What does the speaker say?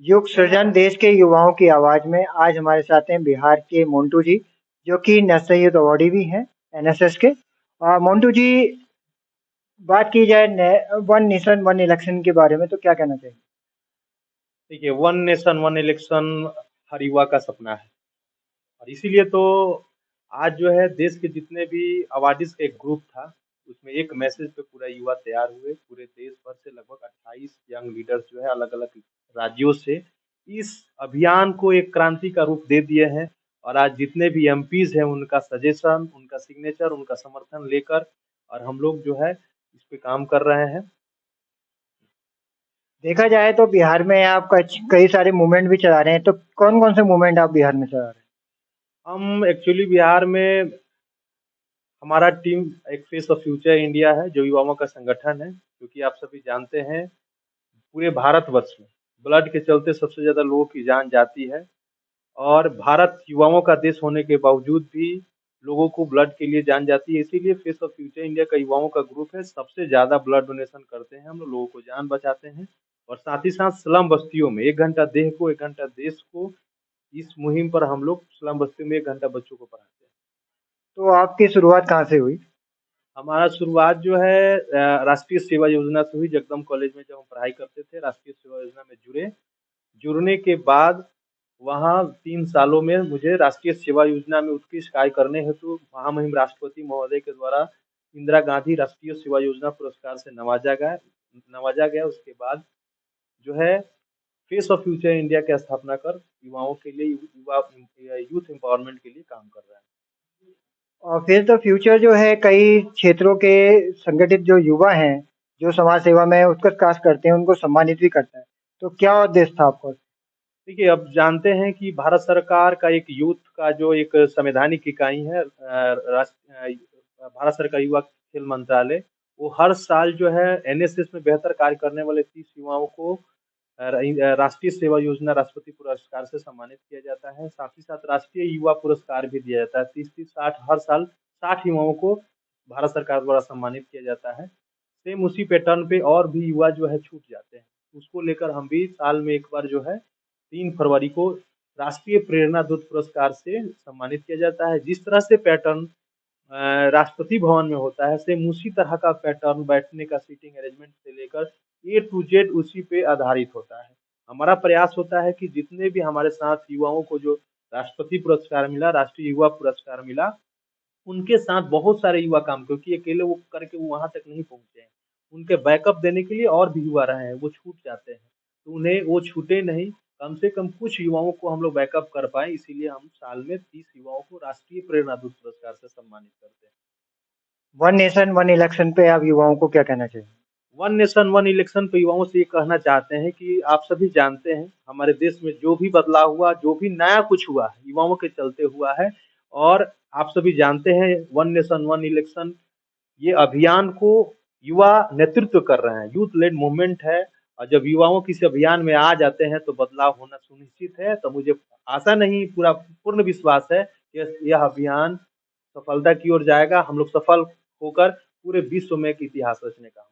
युग सृजन देश के युवाओं की आवाज में आज हमारे साथ हैं बिहार के मोन्टू जी, जो कि नेशनल यूथ अवार्डी भी हैं एनएसएस के। मोन्टू जी, बात की जाए वन नेशन वन इलेक्शन के बारे में तो क्या कहना चाहिए? देखिए, वन नेशन वन इलेक्शन हर युवा का सपना है। और इसीलिए तो आज जो है देश के जितने भी अवार्डीज का एक ग्रुप था, उसमें एक मैसेज पे पूरा युवा तैयार हुए। पूरे देश भर से लगभग 28 यंग लीडर्स जो है अलग अलग राज्यों से इस अभियान को एक क्रांति का रूप दे दिए हैं। और आज जितने भी एमपीज हैं उनका सजेशन, उनका सिग्नेचर, उनका समर्थन लेकर और हम लोग जो है इस पे काम कर रहे हैं। देखा जाए तो बिहार में आप कई सारे मूवमेंट भी चला रहे हैं, तो कौन कौन से मूवमेंट आप बिहार में चला रहे हैं? हम एक्चुअली बिहार में हमारा टीम एक फेस ऑफ फ्यूचर इंडिया है, जो युवाओं का संगठन है। क्योंकि आप सभी जानते हैं पूरे भारतवर्ष में ब्लड के चलते सबसे ज्यादा लोगों की जान जाती है। और भारत युवाओं का देश होने के बावजूद भी लोगों को ब्लड के लिए जान जाती है। इसीलिए फेस ऑफ फ्यूचर इंडिया का युवाओं का ग्रुप है, सबसे ज्यादा ब्लड डोनेशन करते हैं, हम लोगों को जान बचाते हैं। और साथ ही साथ स्लम बस्तियों में 1 घंटा देह को 1 घंटा देश को, इस मुहिम पर हम लोग स्लम बस्तियों में 1 घंटा बच्चों को पढ़ाते हैं। तो आपकी शुरुआत कहाँ से हुई? हमारा शुरुआत जो है राष्ट्रीय सेवा योजना से हुई। जगदम कॉलेज में जब हम पढ़ाई करते थे, राष्ट्रीय सेवा योजना में जुड़े। जुड़ने के बाद वहाँ 3 सालों में मुझे राष्ट्रीय सेवा योजना में उत्कृष्ट कार्य करने हेतु महामहिम राष्ट्रपति महोदय के द्वारा इंदिरा गांधी राष्ट्रीय सेवा योजना पुरस्कार से नवाजा गया। उसके बाद जो है फेस ऑफ फ्यूचर इंडिया की स्थापना कर युवाओं के लिए, युवा यूथ एम्पावरमेंट के लिए काम कर रहा है। और फिर तो फ्यूचर जो है कई क्षेत्रों के संगठित जो युवा हैं, जो समाज सेवा में उत्कृष्ट कार्य करते हैं, उनको सम्मानित भी करता है। तो क्या उद्देश्य था आपका? देखिए, अब जानते हैं कि भारत सरकार का एक यूथ का जो एक संवैधानिक इकाई है, भारत सरकार युवा खेल मंत्रालय, वो हर साल जो है एनएसएस में बेहतर कार्य करने वाले 30 युवाओं को राष्ट्रीय सेवा योजना राष्ट्रपति पुरस्कार से सम्मानित किया जाता है। साथ ही साथ राष्ट्रीय युवा पुरस्कार भी दिया जाता है। 30-30 60 हर साल 60 युवाओं को भारत सरकार द्वारा सम्मानित किया जाता है। सेम उसी पैटर्न पे और भी युवा जो है छूट जाते हैं। उसको लेकर हम भी साल में एक बार जो है 3 फरवरी को राष्ट्रीय प्रेरणा दूत पुरस्कार से सम्मानित किया जाता है। जिस तरह से पैटर्न राष्ट्रपति भवन में होता है, सेम उसी तरह का पैटर्न बैठने का सीटिंग अरेंजमेंट से लेकर ए टू जेड उसी पे आधारित होता है। हमारा प्रयास होता है कि जितने भी हमारे साथ युवाओं को जो राष्ट्रपति पुरस्कार मिला, राष्ट्रीय युवा पुरस्कार मिला, उनके साथ बहुत सारे युवा काम, क्योंकि अकेले वो करके वो वहां तक नहीं पहुंचे हैं। उनके बैकअप देने के लिए और भी युवा रहे हैं, वो छूट जाते हैं। तो उन्हें वो छूटे नहीं, कम से कम कुछ युवाओं को हम लोग बैकअप कर पाए। इसीलिए हम साल में 30 युवाओं को राष्ट्रीय प्रेरणा दूत पुरस्कार से सम्मानित करते हैं। वन नेशन वन इलेक्शन पे आप युवाओं को क्या कहना चाहिए? वन नेशन वन इलेक्शन पे युवाओं से ये कहना चाहते हैं कि आप सभी जानते हैं हमारे देश में जो भी बदलाव हुआ, जो भी नया कुछ हुआ है, युवाओं के चलते हुआ है। और आप सभी जानते हैं वन नेशन वन इलेक्शन ये अभियान को युवा नेतृत्व कर रहे हैं, यूथ लेड मूवमेंट है। और जब युवाओं किसी अभियान में आ जाते हैं तो बदलाव होना सुनिश्चित है। तो मुझे आशा नहीं, पूरा पूर्ण विश्वास है कि यह अभियान सफलता की ओर जाएगा। हम लोग सफल होकर पूरे विश्व में एक इतिहास रचने का